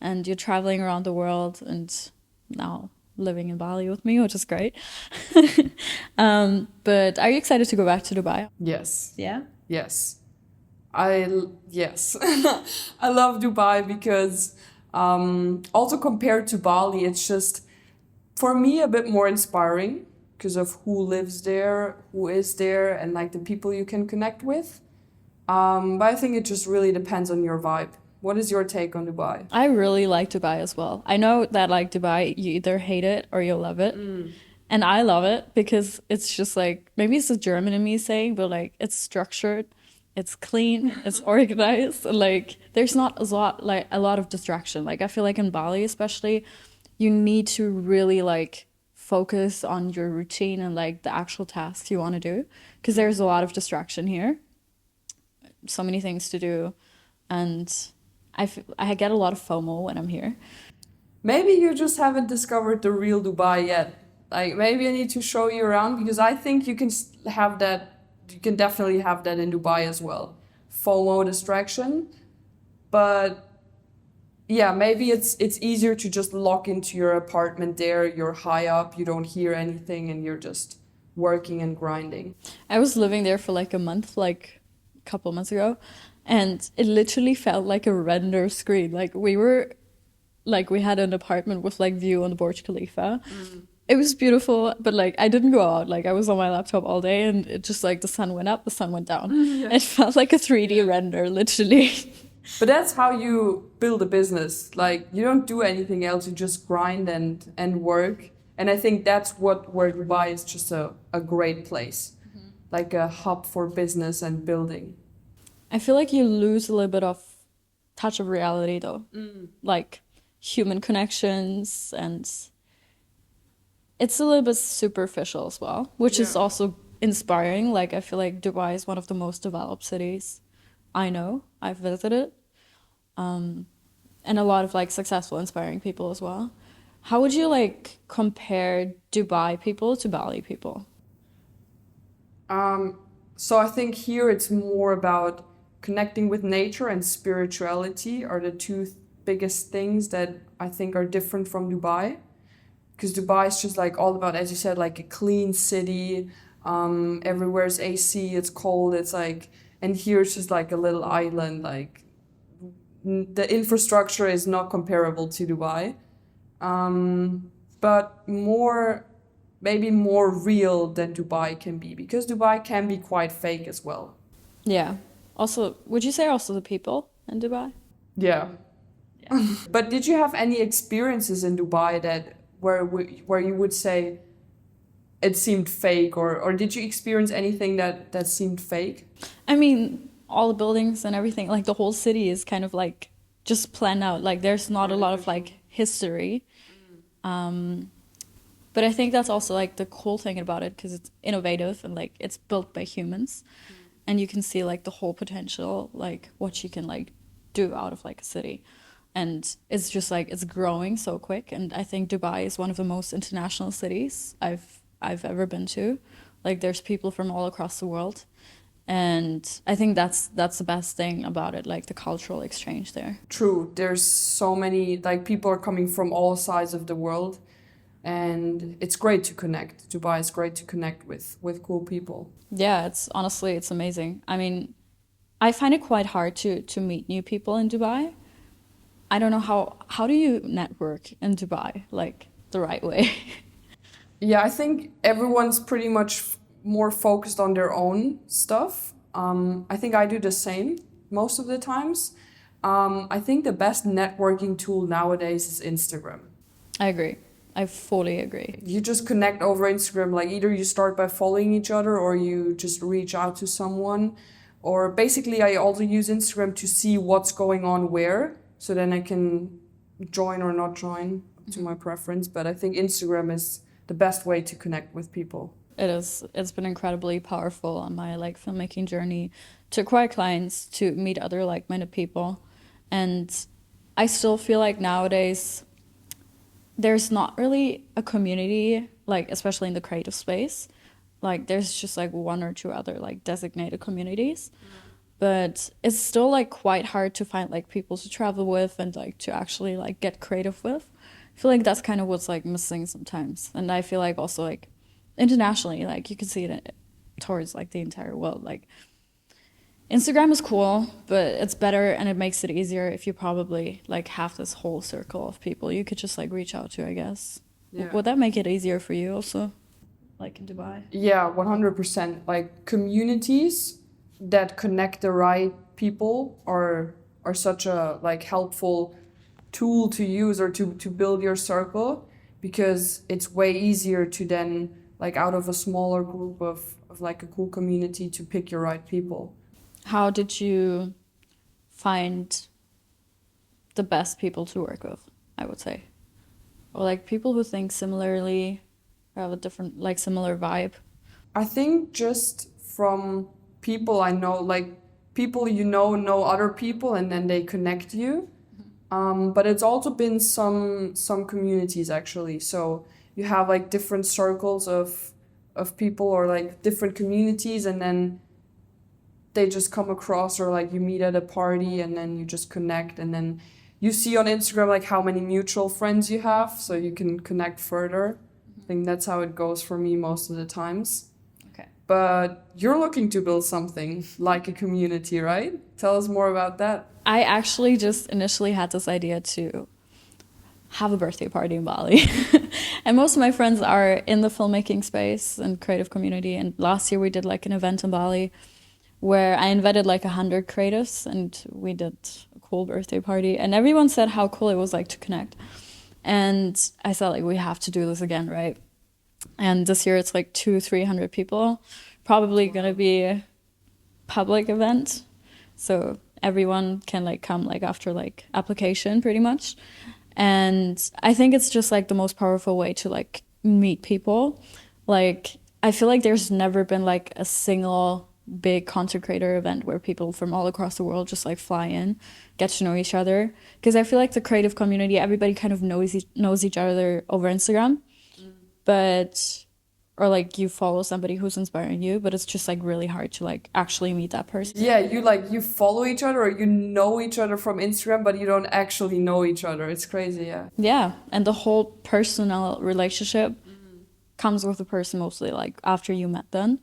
Speaker 1: and you're traveling around the world, and now living in Bali with me, which is great. But are you excited to go back to Dubai?
Speaker 2: yes.
Speaker 1: Yeah?
Speaker 2: Yes. Yes. I love Dubai because also compared to Bali, it's just, for me, a bit more inspiring because of who lives there, who is there, and like the people you can connect with. But I think it just really depends on your vibe. What is your take on Dubai?
Speaker 1: I really like Dubai as well. I know that like Dubai, you either hate it or you love it. And I love it because it's just like, maybe it's the German in me saying, but like it's structured, it's clean, it's organized. Like there's not a lot of distraction. Like I feel like in Bali especially, you need to really like focus on your routine and like the actual tasks you want to do, because there's a lot of distraction here, so many things to do, and I get a lot of FOMO when I'm here.
Speaker 2: Maybe you just haven't discovered the real Dubai yet. Like maybe I need to show you around because I think you can have that. You can definitely have that in Dubai as well. FOMO distraction, but yeah, maybe it's easier to just lock into your apartment there. You're high up, you don't hear anything, and you're just working and grinding.
Speaker 1: I was living there for like a month, like a couple months ago, and it literally felt like a render screen. We had an apartment with like view on the Burj Khalifa. It was beautiful, but like I didn't go out. Like I was on my laptop all day, and it just like the sun went up, the sun went down.
Speaker 2: Yeah.
Speaker 1: It felt like a 3D render, literally.
Speaker 2: But that's how you build a business. Like you don't do anything else. You just grind and work. And I think that's where Dubai is just a great place, like a hub for business and building.
Speaker 1: I feel like you lose a little bit of touch of reality though, like human connections, and it's a little bit superficial as well, which is
Speaker 2: Yeah.
Speaker 1: also inspiring. Like I feel like Dubai is one of the most developed cities I know. I've visited, and a lot of like successful, inspiring people as well. How would you like compare Dubai people to Bali people?
Speaker 2: So I think here it's more about connecting with nature and spirituality are the two biggest things that I think are different from Dubai. Because Dubai is just like all about, as you said, like a clean city. Everywhere's AC, it's cold, it's like, and here it's just like a little island. Like the infrastructure is not comparable to Dubai, but maybe more real than Dubai can be because Dubai can be quite fake as well.
Speaker 1: Yeah. Also, would you say also the people in Dubai?
Speaker 2: Yeah. But did you have any experiences in Dubai that where you would say it seemed fake, or did you experience anything that seemed fake?
Speaker 1: I mean, all the buildings and everything, like the whole city is kind of like just planned out. Like there's not a lot of like history. But I think that's also like the cool thing about it because it's innovative and like it's built by humans, and you can see like the whole potential, like what you can like do out of like a city. And it's just like it's growing so quick, and I think Dubai is one of the most international cities I've ever been to. Like there's people from all across the world, and I think that's the best thing about it, like the cultural exchange there.
Speaker 2: True, there's so many, like people are coming from all sides of the world, and it's great to connect. Dubai is great to connect with cool people.
Speaker 1: Yeah, it's honestly it's amazing. I mean, I find it quite hard to meet new people in Dubai. I don't know how do you network in Dubai like the right way?
Speaker 2: Yeah, I think everyone's pretty much more focused on their own stuff. I think I do the same most of the times. I think the best networking tool nowadays is Instagram.
Speaker 1: I agree. I fully agree.
Speaker 2: You just connect over Instagram, like either you start by following each other or you just reach out to someone. Or basically, I also use Instagram to see what's going on where, so then I can join or not join to my preference. But I think Instagram is the best way to connect with people.
Speaker 1: It is. It's been incredibly powerful on my like filmmaking journey to acquire clients, to meet other like-minded people. And I still feel like nowadays there's not really a community, like especially in the creative space. Like there's just like one or two other like designated communities. But it's still like quite hard to find like people to travel with and like to actually like get creative with. I feel like that's kind of what's like missing sometimes. And I feel like also like internationally, like you can see it towards like the entire world. Like Instagram is cool, but it's better and it makes it easier if you probably like have this whole circle of people you could just like reach out to, I guess.
Speaker 2: Yeah.
Speaker 1: Would that make it easier for you also, like in Dubai?
Speaker 2: Yeah, 100%. Like communities that connect the right people are such a like helpful tool to use or to build your circle, because it's way easier to then like out of a smaller group of like a cool community to pick your right people.
Speaker 1: How did you find the best people to work with, I would say? Or like people who think similarly, or have a different, like, similar vibe?
Speaker 2: I think just from people I know, like people you know other people, and then they connect you. But it's also been some communities actually. So you have like different circles of people or like different communities, and then they just come across, or like you meet at a party and then you just connect, and then you see on Instagram like how many mutual friends you have, so you can connect further. I think that's how it goes for me most of the times.
Speaker 1: Okay.
Speaker 2: But you're looking to build something like a community, right? Tell us more about that.
Speaker 1: I actually just initially had this idea to have a birthday party in Bali. And most of my friends are in the filmmaking space and creative community. And last year we did like an event in Bali where I invited like 100 creatives, and we did a cool birthday party. And everyone said how cool it was like to connect. And I thought like we have to do this again, right? And this year it's like 200-300 people. Probably gonna be a public event, so everyone can like come like after like application pretty much. And I think it's just like the most powerful way to like meet people. Like I feel like there's never been like a single big content creator event where people from all across the world just like fly in, get to know each other. Because I feel like the creative community, everybody kind of knows each other over Instagram, but or like you follow somebody who's inspiring you, but it's just like really hard to like actually meet that person.
Speaker 2: Yeah, you follow each other or you know each other from Instagram, but you don't actually know each other. It's crazy, yeah.
Speaker 1: Yeah, and the whole personal relationship comes with the person mostly like after you met them.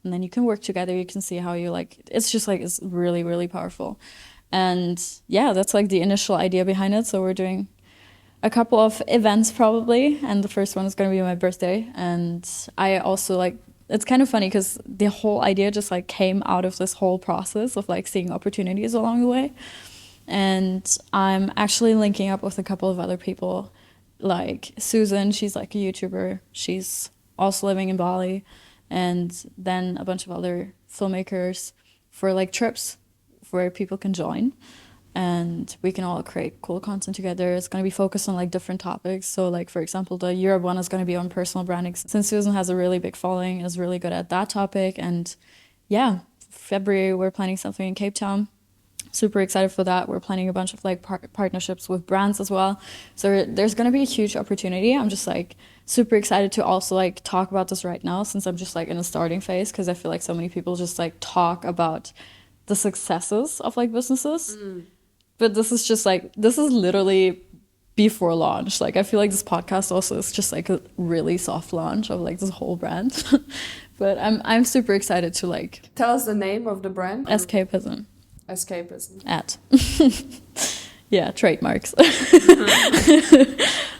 Speaker 1: And then you can work together, you can see how you like, it's just like, it's really, really powerful. And yeah, that's like the initial idea behind it. So we're doing a couple of events probably, and the first one is going to be my birthday. And I also like, it's kind of funny because the whole idea just like came out of this whole process of like seeing opportunities along the way. And I'm actually linking up with a couple of other people, like Susan, she's like a YouTuber, she's also living in Bali, and then a bunch of other filmmakers for like trips where people can join and we can all create cool content together. It's going to be focused on like different topics. So like, for example, the Europe one is going to be on personal branding, since Susan has a really big following, is really good at that topic. And yeah, February we're planning something in Cape Town. Super excited for that. We're planning a bunch of like partnerships with brands as well. So there's going to be a huge opportunity. I'm just like super excited to also like talk about this right now, since I'm just like in a starting phase, because I feel like so many people just like talk about the successes of like businesses. But this is just like, this is literally before launch. Like I feel like this podcast also is just like a really soft launch of like this whole brand. But I'm super excited to like
Speaker 2: Tell us the name of the brand.
Speaker 1: Escapism.
Speaker 2: Escapism.
Speaker 1: At. Yeah, trademarks.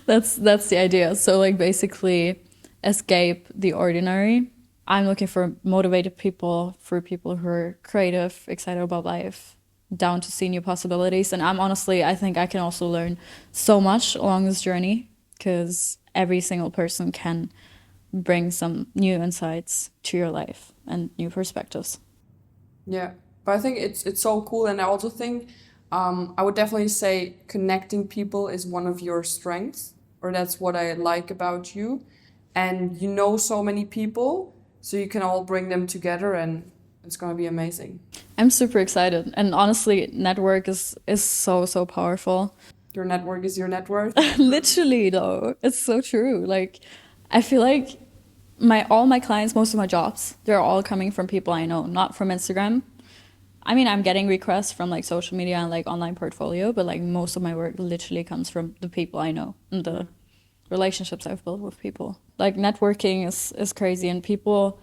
Speaker 1: That's the idea. So like basically escape the ordinary. I'm looking for motivated people, for people who are creative, excited about life, down to see new possibilities. And I think I can also learn so much along this journey, because every single person can bring some new insights to your life and new perspectives.
Speaker 2: Yeah, but I think it's so cool, and I also think I would definitely say connecting people is one of your strengths, or that's what I like about you. And you know so many people, so you can all bring them together, and it's gonna be amazing.
Speaker 1: I'm super excited, and honestly, network is so powerful.
Speaker 2: Your network is your net worth.
Speaker 1: Literally, though, it's so true. Like, I feel like all my clients, most of my jobs, they're all coming from people I know, not from Instagram. I mean, I'm getting requests from like social media and like online portfolio, but like most of my work literally comes from the people I know and the relationships I've built with people. Like networking is crazy, and people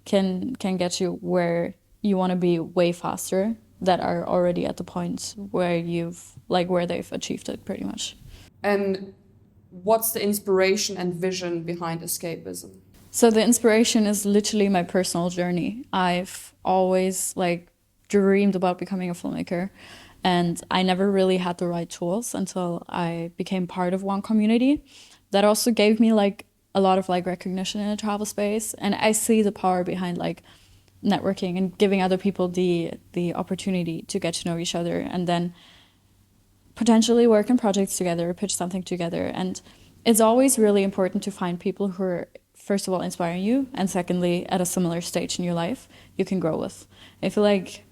Speaker 1: can get you where you want to be way faster, that are already at the point where where they've achieved it pretty much.
Speaker 2: And what's the inspiration and vision behind escapism?
Speaker 1: So the inspiration is literally my personal journey. I've always like dreamed about becoming a filmmaker, and I never really had the right tools until I became part of one community that also gave me like a lot of like recognition in the travel space. And I see the power behind like networking and giving other people the opportunity to get to know each other, and then potentially work on projects together, pitch something together. And it's always really important to find people who are first of all, inspiring you, and secondly, at a similar stage in your life, you can grow with. I feel like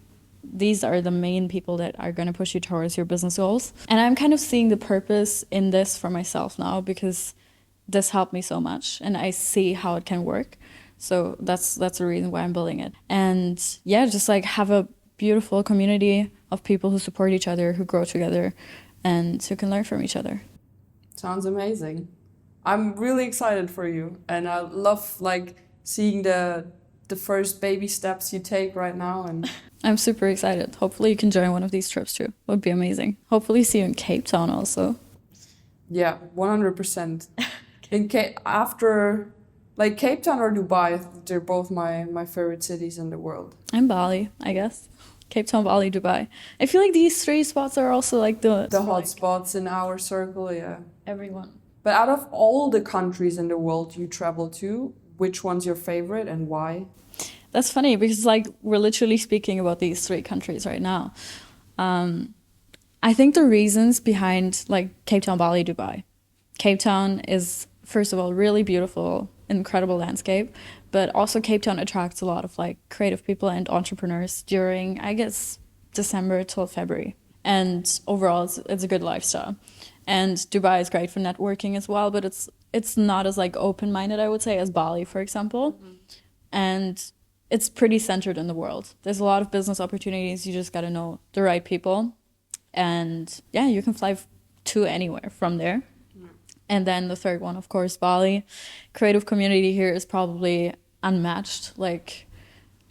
Speaker 1: these are the main people that are going to push you towards your business goals. And I'm kind of seeing the purpose in this for myself now, because this helped me so much and I see how it can work. So that's the reason why I'm building it. And yeah, just like have a beautiful community of people who support each other, who grow together, and who can learn from each other.
Speaker 2: Sounds amazing. I'm really excited for you, and I love like seeing the first baby steps you take right now. And
Speaker 1: I'm super excited. Hopefully you can join one of these trips too. It would be amazing. Hopefully see you in Cape Town also.
Speaker 2: Yeah, 100%. After like Cape Town or Dubai, they're both my favorite cities in the world.
Speaker 1: And Bali, I guess. Cape Town, Bali, Dubai. I feel like these three spots are also like the
Speaker 2: hot spots in our circle, yeah.
Speaker 1: Everyone.
Speaker 2: But out of all the countries in the world you travel to, which one's your favorite and why?
Speaker 1: That's funny because like we're literally speaking about these three countries right now. I think the reasons behind like Cape Town, Bali, Dubai. Cape Town is, first of all, really beautiful, incredible landscape, but also Cape Town attracts a lot of like creative people and entrepreneurs during, I guess, December till February. And overall, it's a good lifestyle. And Dubai is great for networking as well, but it's not as like open-minded, I would say, as Bali, for example. Mm-hmm. And it's pretty centered in the world. There's a lot of business opportunities. You just got to know the right people. And yeah, you can fly to anywhere from there. Yeah. And then the third one, of course, Bali. Creative community here is probably unmatched. Like,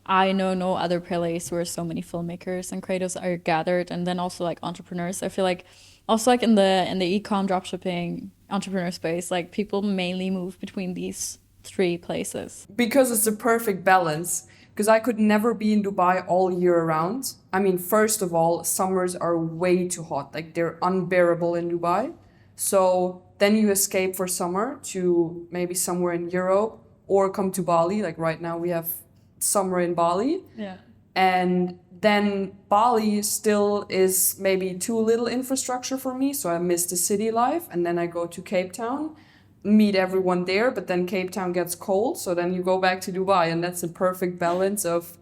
Speaker 1: I know no other place where so many filmmakers and creatives are gathered, and then also like entrepreneurs. I feel like also like in the e-com dropshipping entrepreneur space, like people mainly move between these three places.
Speaker 2: Because it's a perfect balance. Because I could never be in Dubai all year around. I mean, first of all, summers are way too hot. Like they're unbearable in Dubai. So then you escape for summer to maybe somewhere in Europe or come to Bali. Like right now we have summer in Bali.
Speaker 1: Yeah.
Speaker 2: And then Bali still is maybe too little infrastructure for me. So I miss the city life. And then I go to Cape Town, meet everyone there, but then Cape Town gets cold, so then you go back to Dubai, and that's a perfect balance of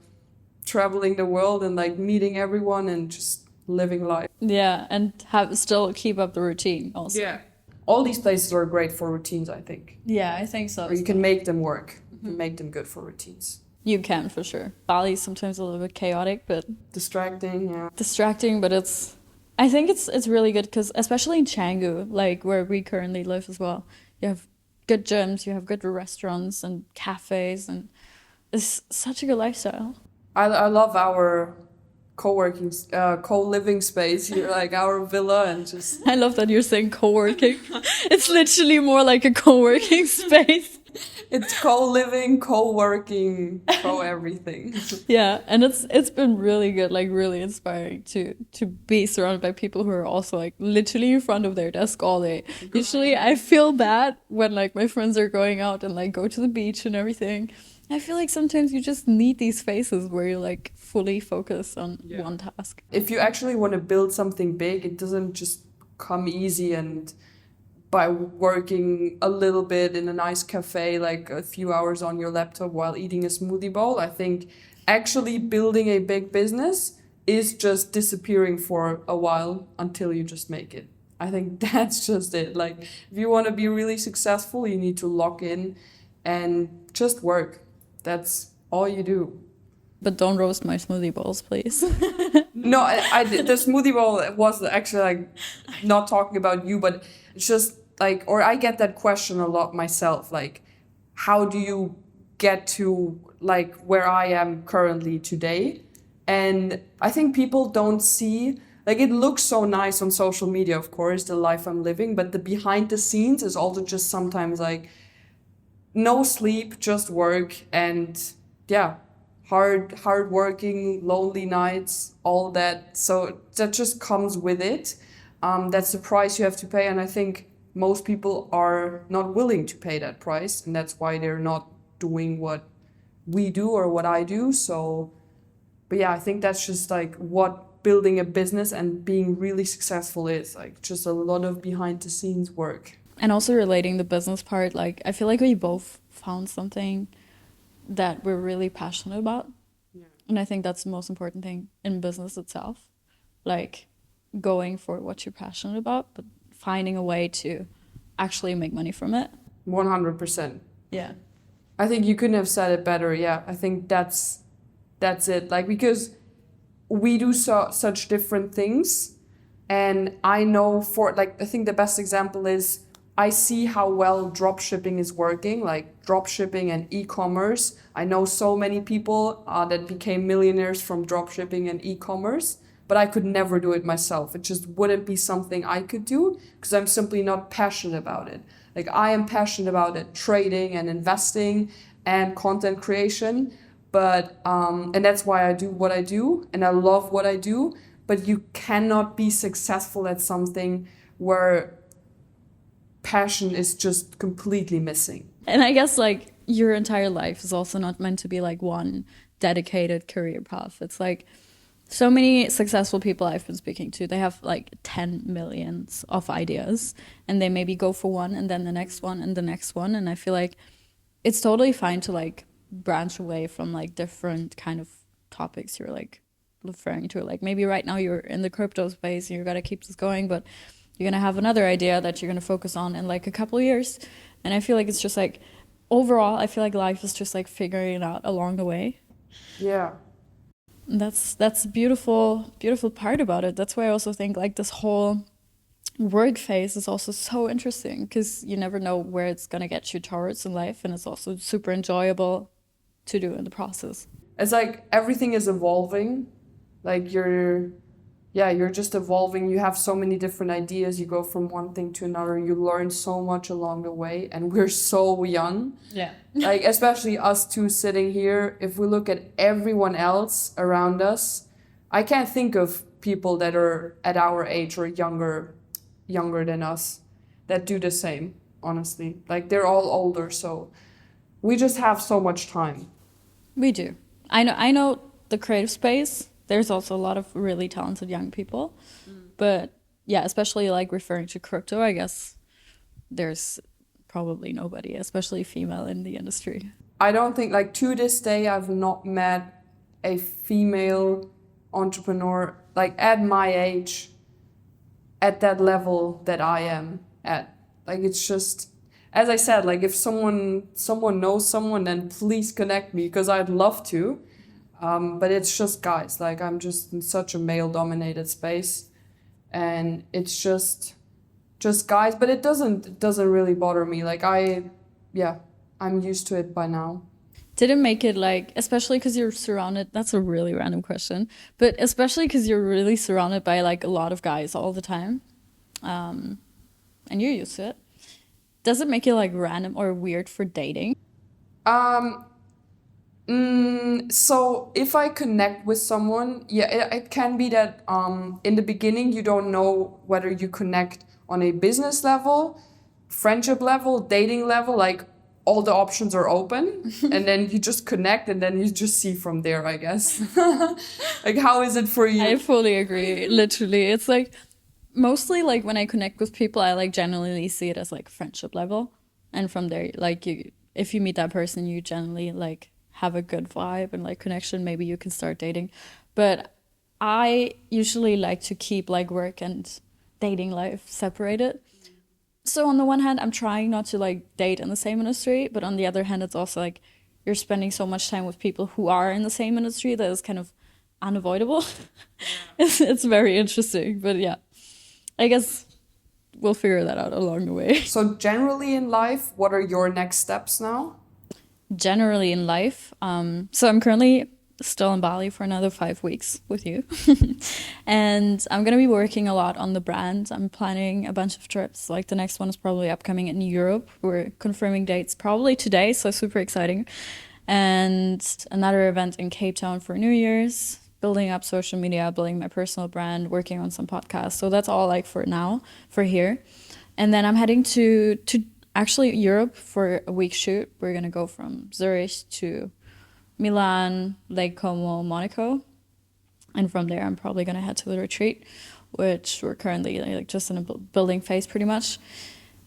Speaker 2: traveling the world and like meeting everyone and just living life.
Speaker 1: Yeah, and still keep up the routine also.
Speaker 2: Yeah. All these places are great for routines, I think.
Speaker 1: Yeah, I think so.
Speaker 2: Or you can make them work. Mm-hmm. You can make them good for routines.
Speaker 1: You can, for sure. Bali is sometimes a little bit chaotic, but
Speaker 2: distracting, yeah.
Speaker 1: Distracting, but I think it's really good because especially in Canggu, like where we currently live as well, you have good gyms, you have good restaurants and cafes, and it's such a good lifestyle.
Speaker 2: I love our co-living space here, like our villa, and just...
Speaker 1: I love that you're saying co-working. It's literally more like a co-working space.
Speaker 2: It's co-living, co-working, co-everything.
Speaker 1: Yeah, and it's been really good, like really inspiring to be surrounded by people who are also like literally in front of their desk all day. Usually I feel bad when like my friends are going out and like go to the beach and everything. I feel like sometimes you just need these spaces where you like fully focus on one task.
Speaker 2: If you actually want to build something big, it doesn't just come easy and by working a little bit in a nice cafe, like a few hours on your laptop while eating a smoothie bowl. I think actually building a big business is just disappearing for a while until you just make it. I think that's just it. Like, if you want to be really successful, you need to lock in and just work. That's all you do.
Speaker 1: But don't roast my smoothie bowls, please.
Speaker 2: No, the smoothie bowl was actually like not talking about you, but it's just like, or I get that question a lot myself, like, how do you get to like where I am currently today? And I think people don't see, like, it looks so nice on social media, of course, the life I'm living, but the behind the scenes is also just sometimes like no sleep, just work, and yeah, hard working, lonely nights, all that. So that just comes with it. That's the price you have to pay, and I think most people are not willing to pay that price, and that's why they're not doing what we do or what I do. So, but yeah, I think that's just like what building a business and being really successful is, like just a lot of behind the scenes work.
Speaker 1: And also relating the business part, like I feel like we both found something that we're really passionate about.
Speaker 2: Yeah.
Speaker 1: And I think that's the most important thing in business itself. Like going for what you're passionate about, but finding a way to actually make money from it.
Speaker 2: 100%.
Speaker 1: Yeah.
Speaker 2: I think you couldn't have said it better. Yeah, I think that's it. Like, because we do such different things, and I know for, like, I think the best example is I see how well drop shipping is working, like drop shipping and e-commerce. I know so many people that became millionaires from drop shipping and e-commerce, but I could never do it myself. It just wouldn't be something I could do because I'm simply not passionate about it. Like, I am passionate about it, trading and investing and content creation, but and that's why I do what I do, and I love what I do. But you cannot be successful at something where passion is just completely missing.
Speaker 1: And I guess like your entire life is also not meant to be like one dedicated career path. It's like so many successful people I've been speaking to, they have like 10 millions of ideas and they maybe go for one and then the next one and the next one. And I feel like it's totally fine to like branch away from like different kind of topics you're like referring to. Like maybe right now you're in the crypto space and you're gonna keep this going, but you're gonna have another idea that you're gonna focus on in like a couple of years. And I feel like it's just like overall, I feel like life is just like figuring it out along the way.
Speaker 2: Yeah.
Speaker 1: And that's a beautiful part about it. That's why I also think like this whole work phase is also so interesting because you never know where it's gonna get you towards in life, and it's also super enjoyable to do in the process.
Speaker 2: It's like everything is evolving. Like you're just evolving. You have so many different ideas. You go from one thing to another. You learn so much along the way, and we're so young.
Speaker 1: Yeah.
Speaker 2: Like, especially us two sitting here, if we look at everyone else around us, I can't think of people that are at our age or younger than us that do the same, honestly. Like, they're all older, so we just have so much time.
Speaker 1: We do. I know the creative space, there's also a lot of really talented young people. But yeah, especially like referring to crypto, I guess there's probably nobody, especially female in the industry.
Speaker 2: I don't think, like, to this day, I've not met a female entrepreneur, like, at my age, at that level that I am at. Like, it's just, as I said, like, if someone knows someone, then please connect me, because I'd love to. But it's just guys. Like, I'm just in such a male-dominated space, and it's just guys. But it doesn't really bother me. Like, I'm used to it by now.
Speaker 1: Didn't make it like, especially because you're surrounded, that's a really random question, but especially because you're really surrounded by like a lot of guys all the time, and you're used to it. Does it make it like random or weird for dating?
Speaker 2: So if I connect with someone, yeah, it can be that in the beginning you don't know whether you connect on a business level, friendship level, dating level, like all the options are open, and then you just connect and then you just see from there, I guess. Like, how is it for you?
Speaker 1: I fully agree. Literally, it's like mostly like when I connect with people, I like generally see it as like friendship level, and from there, like if you meet that person, you generally like have a good vibe and like connection. Maybe you can start dating, but I usually like to keep like work and dating life separated. So on the one hand, I'm trying not to like date in the same industry, but on the other hand, it's also like you're spending so much time with people who are in the same industry that is kind of unavoidable. It's very interesting, but yeah, I guess we'll figure that out along the way.
Speaker 2: So generally in life, what are your next steps now?
Speaker 1: Generally in life, so I'm currently still in Bali for another 5 weeks with you. And I'm going to be working a lot on the brand. I'm planning a bunch of trips. Like the next one is probably upcoming in Europe. We're confirming dates probably today, so super exciting. And another event in Cape Town for New Year's, building up social media, building my personal brand, working on some podcasts. So that's all like for now, for here. And then I'm heading to actually Europe for a week shoot. We're going to go from Zurich to Milan, Lake Como, Monaco, and from there I'm probably gonna head to the retreat, which we're currently like just in a building phase pretty much.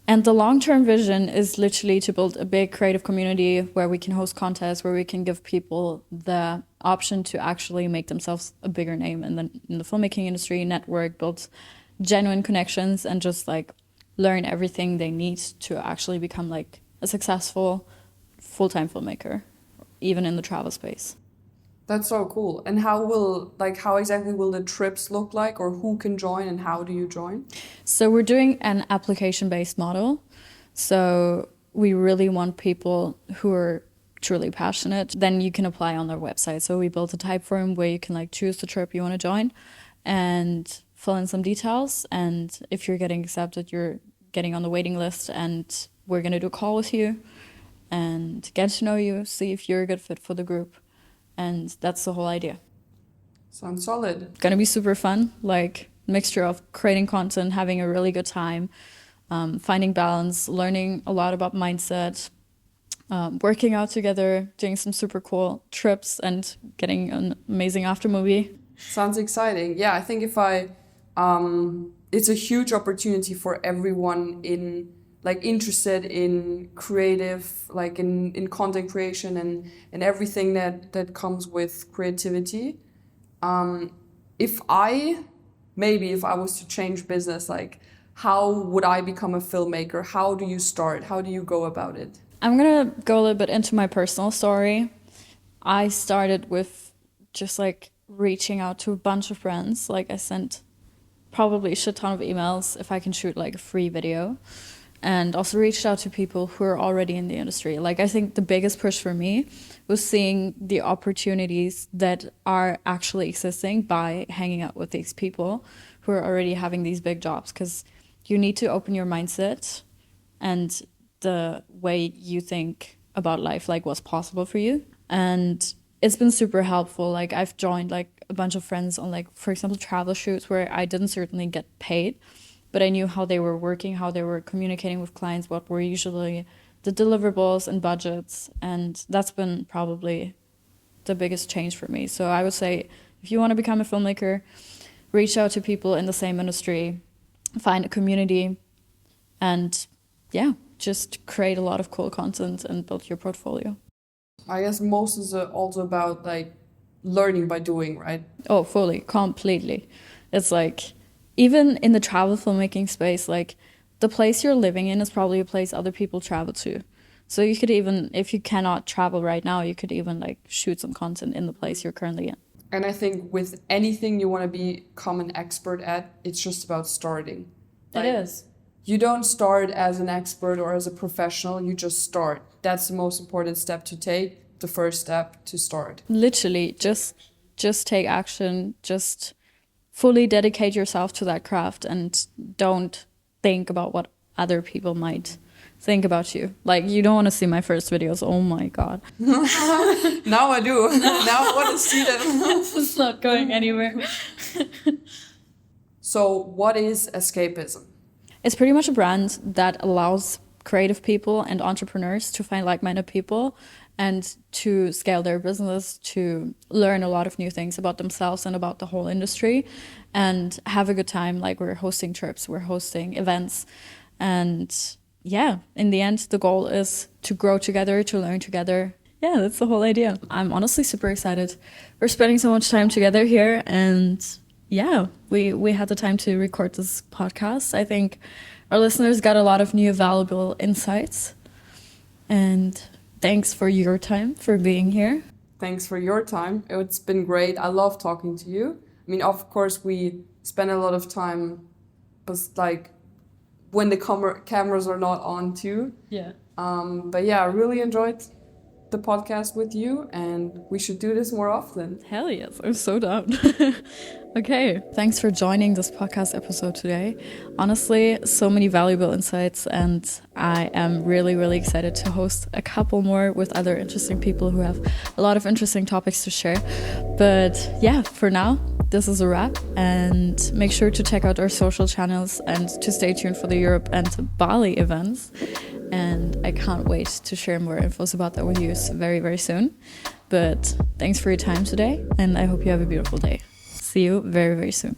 Speaker 1: And the long-term vision is literally to build a big creative community where we can host contests, where we can give people the option to actually make themselves a bigger name in the filmmaking industry, network, build genuine connections, and just like learn everything they need to actually become like a successful full-time filmmaker, even in the travel space.
Speaker 2: That's so cool. And how exactly will the trips look like, or who can join and how do you join?
Speaker 1: So we're doing an application-based model. So we really want people who are truly passionate. Then you can apply on their website. So we built a type form where you can like choose the trip you want to join and fill in some details. And if you're getting accepted, you're getting on the waiting list, and we're going to do a call with you and get to know you, see if you're a good fit for the group. And that's the whole idea.
Speaker 2: Sounds solid.
Speaker 1: Gonna be super fun, like mixture of creating content, having a really good time, finding balance, learning a lot about mindset, working out together, doing some super cool trips, and getting an amazing after movie.
Speaker 2: Sounds exciting. Yeah, I think it's a huge opportunity for everyone interested in creative, like in content creation and everything that comes with creativity. If I was to change business, like how would I become a filmmaker? How do you start? How do you go about it?
Speaker 1: I'm gonna go a little bit into my personal story. I started with just like reaching out to a bunch of friends. Like I sent probably a shit ton of emails if I can shoot like a free video. And also reached out to people who are already in the industry. Like I think the biggest push for me was seeing the opportunities that are actually existing by hanging out with these people who are already having these big jobs. Because you need to open your mindset and the way you think about life, like what's possible for you. And it's been super helpful. Like I've joined like a bunch of friends on like, for example, travel shoots where I didn't certainly get paid, but I knew how they were working, how they were communicating with clients, what were usually the deliverables and budgets. And that's been probably the biggest change for me. So I would say if you want to become a filmmaker, reach out to people in the same industry, find a community, and yeah, just create a lot of cool content and build your portfolio.
Speaker 2: I guess most is also about like learning by doing, right?
Speaker 1: Oh, fully, completely. It's like, even in the travel filmmaking space, like the place you're living in is probably a place other people travel to. So you could even, if you cannot travel right now, you could even like shoot some content in the place you're currently in.
Speaker 2: And I think with anything you want to become an expert at, it's just about starting.
Speaker 1: It is.
Speaker 2: You don't start as an expert or as a professional, you just start. That's the most important step to take, the first step to start.
Speaker 1: Literally, just take action, just fully dedicate yourself to that craft and don't think about what other people might think about you. Like, you don't want to see my first videos. Oh my God.
Speaker 2: Now I do. Now I want to see them.
Speaker 1: It's not going anywhere.
Speaker 2: So what is escapism?
Speaker 1: It's pretty much a brand that allows creative people and entrepreneurs to find like-minded people and to scale their business, to learn a lot of new things about themselves and about the whole industry and have a good time. Like, we're hosting trips, we're hosting events. And yeah, in the end, the goal is to grow together, to learn together. Yeah, that's the whole idea. I'm honestly super excited. We're spending so much time together here, and yeah, we had the time to record this podcast. I think our listeners got a lot of new valuable insights. And thanks for your time, for being here.
Speaker 2: Thanks for your time. It's been great. I love talking to you. I mean, of course, we spend a lot of time, but like when the cameras are not on too.
Speaker 1: Yeah.
Speaker 2: But yeah, I really enjoyed the podcast with you, and we should do this more often.
Speaker 1: Hell yes, I'm so down. Okay, thanks for joining this podcast episode today. Honestly, so many valuable insights, and I am really, really excited to host a couple more with other interesting people who have a lot of interesting topics to share. But yeah, for now, this is a wrap, and make sure to check out our social channels and to stay tuned for the Europe and Bali events. And I can't wait to share more infos about that with you very, very soon. But thanks for your time today, and I hope you have a beautiful day. See you very, very soon.